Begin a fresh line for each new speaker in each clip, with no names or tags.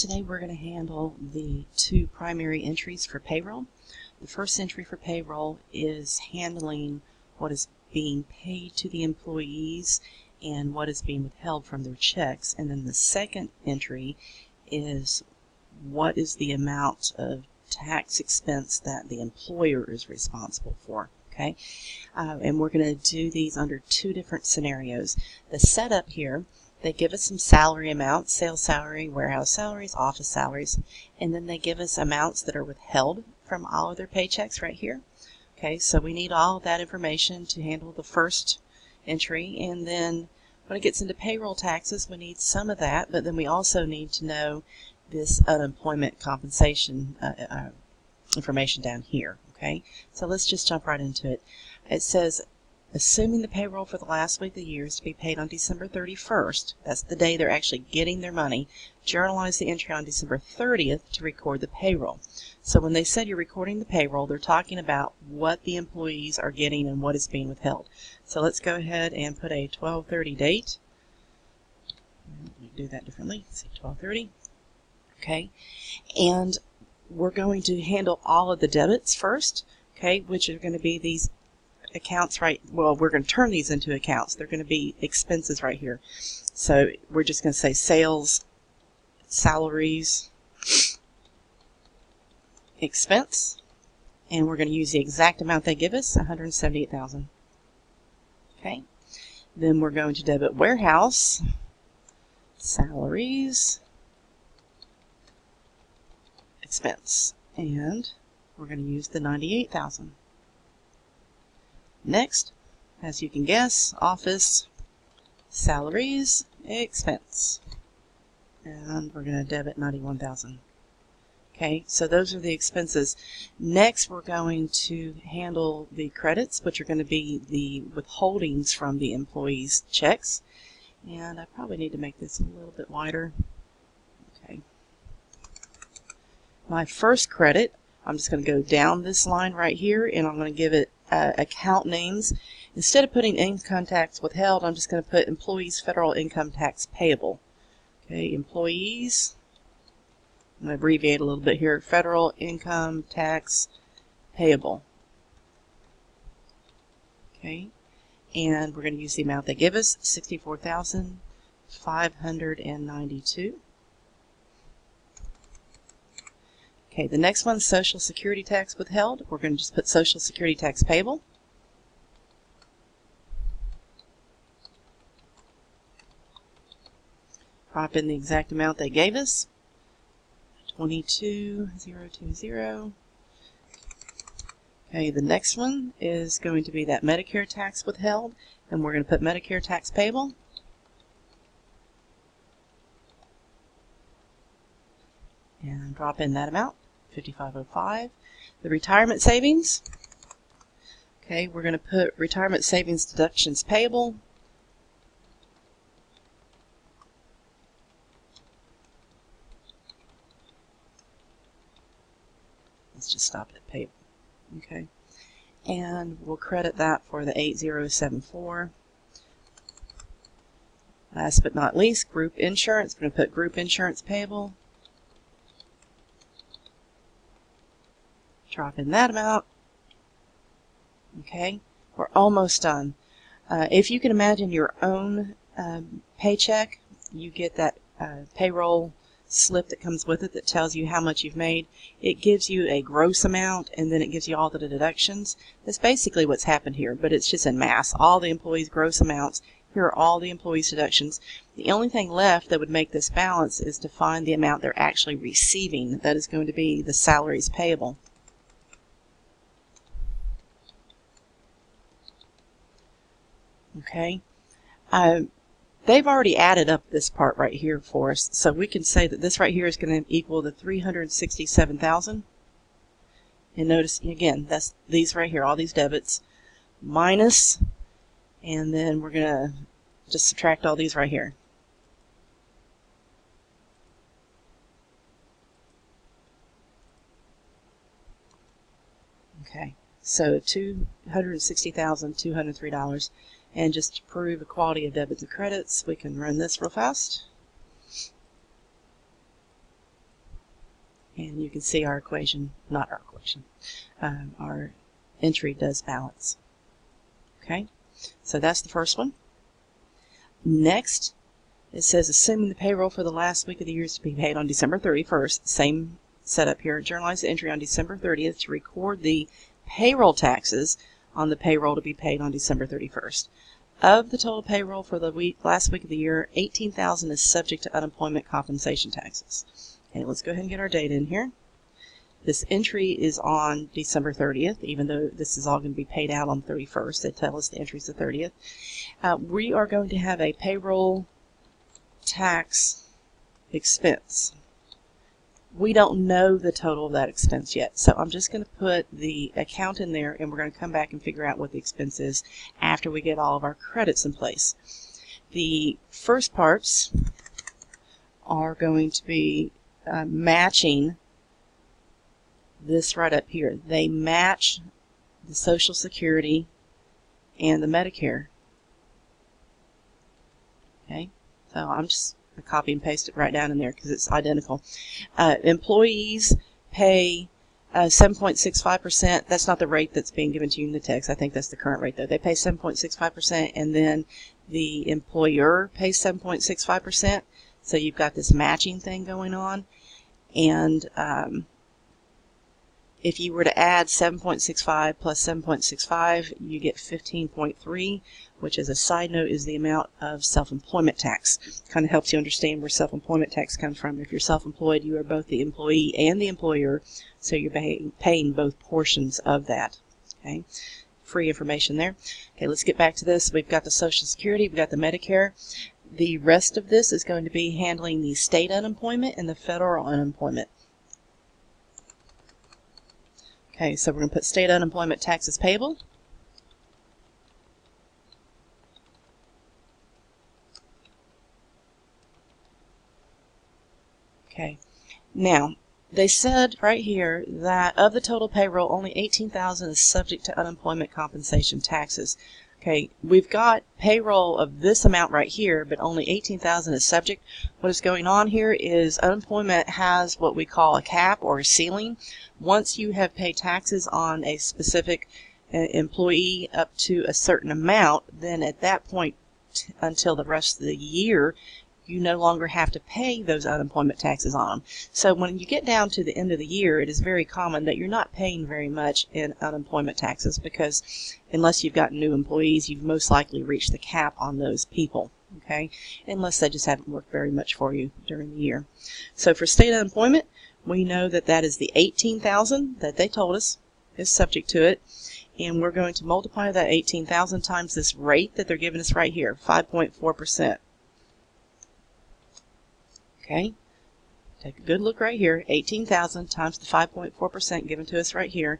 Today we're going to handle the two primary entries for payroll. The first entry for payroll is handling what is being paid to the employees and what is being withheld from their checks. And then the second entry is what is the amount of tax expense that the employer is responsible for. Okay, and we're going to do these under two different scenarios. The setup here, they give us some salary amounts: sales salary, warehouse salaries, office salaries, and then they give us amounts that are withheld from all of their paychecks right here. Okay, so we need all of that information to handle the first entry, and then when it gets into payroll taxes, we need some of that, but then we also need to know this unemployment compensation information down here. Okay, so let's just jump right into it. It says, assuming the payroll for the last week of the year is to be paid on December 31st, that's the day they're actually getting their money, journalize the entry on December 30th to record the payroll. So when they said you're recording the payroll, they're talking about what the employees are getting and what is being withheld. So let's go ahead and put a 12/30 date. Let me do that differently. Let's see, 12/30. Okay, and we're going to handle all of the debits first, okay, which are going to be these accounts right, well, we're going to turn these into accounts. They're going to be expenses right here. So we're just going to say sales, salaries, expense, and we're going to use the exact amount they give us, $178,000. Okay, then we're going to debit warehouse, salaries, expense, and we're going to use the $98,000. Next, as you can guess, office, salaries, expense, and we're going to debit $91,000. Okay, so those are the expenses. Next, we're going to handle the credits, which are going to be the withholdings from the employees' checks. And I probably need to make this a little bit wider. Okay. My first credit, I'm just going to go down this line right here, and I'm going to give it account names. Instead of putting income tax withheld, I'm just going to put employees federal income tax payable. Okay, employees, I'm going to abbreviate a little bit here, federal income tax payable. Okay, and we're going to use the amount they give us, $64,592. Okay, the next one's Social Security tax withheld. We're going to just put Social Security tax payable. Drop in the exact amount they gave us, $22,020. Okay, the next one is going to be that Medicare tax withheld, and we're going to put Medicare tax payable. And drop in that amount, $5505. The retirement savings, okay, we're going to put retirement savings deductions payable. Let's just stop at payable. Okay, and we'll credit that for the 8074. Last but not least, group insurance. We're going to put group insurance payable. Drop in that amount. Okay, we're almost done. If you can imagine your own paycheck, you get that payroll slip that comes with it that tells you how much you've made. It gives you a gross amount, and then it gives you all the deductions. That's basically what's happened here, but it's just in mass. All the employees' gross amounts. Here are all the employees' deductions. The only thing left that would make this balance is to find the amount they're actually receiving. That is going to be the salaries payable. Okay, they've already added up this part right here for us, so we can say that this right here is going to equal the $367,000. And notice again, that's these right here, all these debits, minus, and then we're going to just subtract all these right here. Okay, so $260,203. And just to prove equality of debits and credits, we can run this real fast. And you can see our equation, not our equation, our entry does balance. Okay, so that's the first one. Next, it says, assuming the payroll for the last week of the year is to be paid on December 31st, same setup here, journalize the entry on December 30th to record the payroll taxes on the payroll to be paid on December 31st. Of the total payroll for the last week of the year, $18,000 is subject to unemployment compensation taxes. Okay, let's go ahead and get our data in here. This entry is on December 30th, even though this is all going to be paid out on the 31st. They tell us the entry is the 30th. We are going to have a payroll tax expense. We don't know the total of that expense yet, so I'm just going to put the account in there, and we're going to come back and figure out what the expense is after we get all of our credits in place. The first parts are going to be matching this right up here. They match the Social Security and the Medicare. Okay, so I'm just going to copy and paste it right down in there because it's identical. Employees pay 7.65%. That's not the rate that's being given to you in the text. I think that's the current rate, though. They pay 7.65%, and then the employer pays 7.65%. So you've got this matching thing going on. And if you were to add 7.65 plus 7.65, you get 15.3, which, as a side note, is the amount of self-employment tax. Kind of helps you understand where self-employment tax comes from. If you're self-employed, you are both the employee and the employer, so you're paying both portions of that. Okay, free information there. Okay, let's get back to this. We've got the Social Security, we've got the Medicare. The rest of this is going to be handling the state unemployment and the federal unemployment. Okay, so we're going to put state unemployment taxes payable. Okay, now they said right here that of the total payroll, only $18,000 is subject to unemployment compensation taxes. Okay, we've got payroll of this amount right here, but only $18,000 is subject. What is going on here is unemployment has what we call a cap or a ceiling. Once you have paid taxes on a specific employee up to a certain amount, then at that point until the rest of the year, you no longer have to pay those unemployment taxes on them. So when you get down to the end of the year, it is very common that you're not paying very much in unemployment taxes because unless you've got new employees, you've most likely reached the cap on those people, okay? Unless they just haven't worked very much for you during the year. So for state unemployment, we know that that is the $18,000 that they told us is subject to it. And we're going to multiply that $18,000 times this rate that they're giving us right here, 5.4%. Okay, take a good look right here. 18,000 times the 5.4% given to us right here.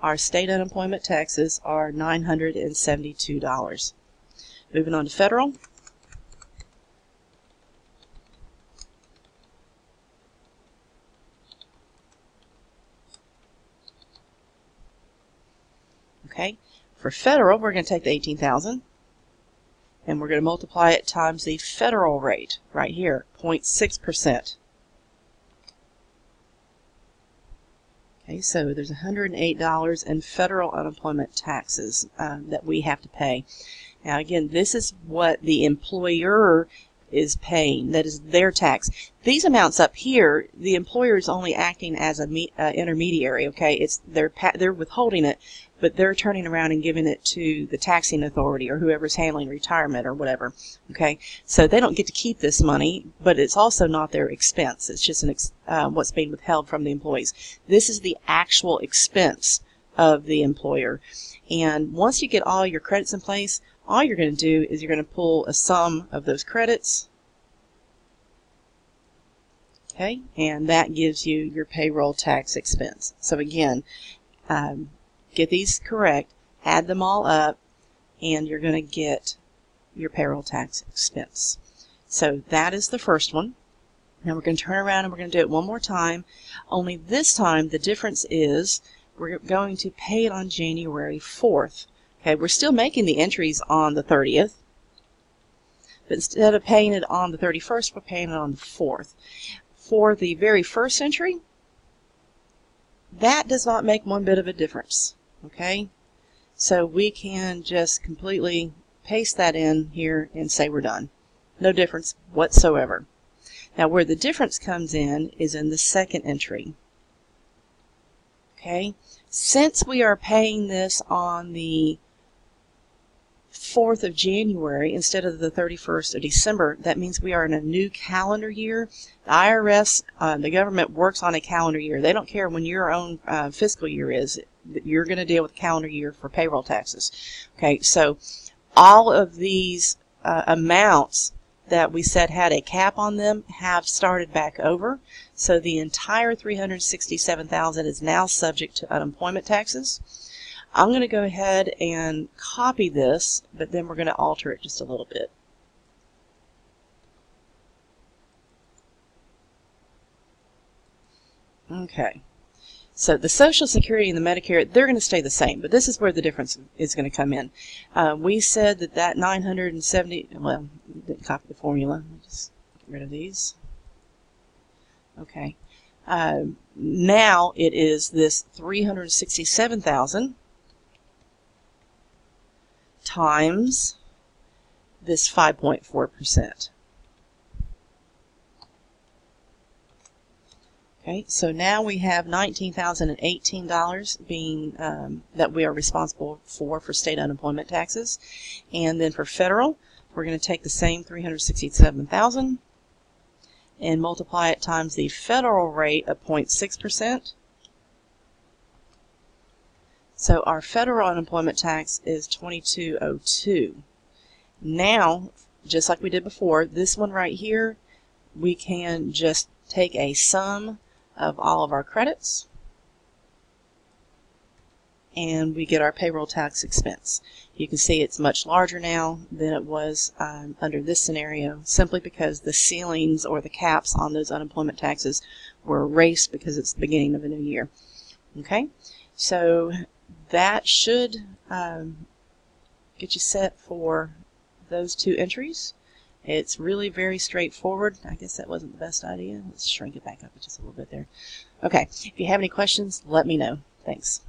Our state unemployment taxes are $972. Moving on to federal. Okay, for federal, we're going to take the 18,000. And we're going to multiply it times the federal rate right here, 0.6%. Okay, so there's $108 in federal unemployment taxes that we have to pay. Now again, this is what the employer is paying. That is their tax. These amounts up here, the employer is only acting as an intermediary. Okay, they're withholding it, but they're turning around and giving it to the taxing authority or whoever's handling retirement or whatever. Okay, so they don't get to keep this money, but it's also not their expense. It's just what's being withheld from the employees. This is the actual expense of the employer. And once you get all your credits in place, all you're going to do is you're going to pull a sum of those credits. Okay, and that gives you your payroll tax expense. So again, get these correct, add them all up, and you're going to get your payroll tax expense. So that is the first one. Now we're going to turn around and we're going to do it one more time, only this time the difference is we're going to pay it on January 4th. Okay, we're still making the entries on the 30th, but instead of paying it on the 31st, we're paying it on the 4th. For the very first entry, that does not make one bit of a difference. Okay, so we can just completely paste that in here and say we're done. No difference whatsoever. Now where the difference comes in is in the second entry. Okay, since we are paying this on the 4th of January instead of the 31st of December, that means we are in a new calendar year. The IRS, the government works on a calendar year. They don't care when your own fiscal year is. You're going to deal with the calendar year for payroll taxes. Okay, so all of these amounts that we said had a cap on them have started back over. So the entire $367,000 is now subject to unemployment taxes. I'm going to go ahead and copy this, but then we're going to alter it just a little bit. Okay, so the Social Security and the Medicare, they're going to stay the same, but this is where the difference is going to come in. We said that 970, well, didn't copy the formula. Just get rid of these. Okay, now it is this 367,000 times this 5.4%. Okay, so now we have $19,018 being that we are responsible for state unemployment taxes, and then for federal, we're going to take the same 367,000 and multiply it times the federal rate of 0.6%. So our federal unemployment tax is $22.02. Now, just like we did before, this one right here, we can just take a sum of all of our credits and we get our payroll tax expense. You can see it's much larger now than it was under this scenario, simply because the ceilings or the caps on those unemployment taxes were erased because it's the beginning of a new year. Okay, so that should get you set for those two entries. It's really very straightforward. I guess that wasn't the best idea. Let's shrink it back up just a little bit there. Okay, if you have any questions, let me know. Thanks.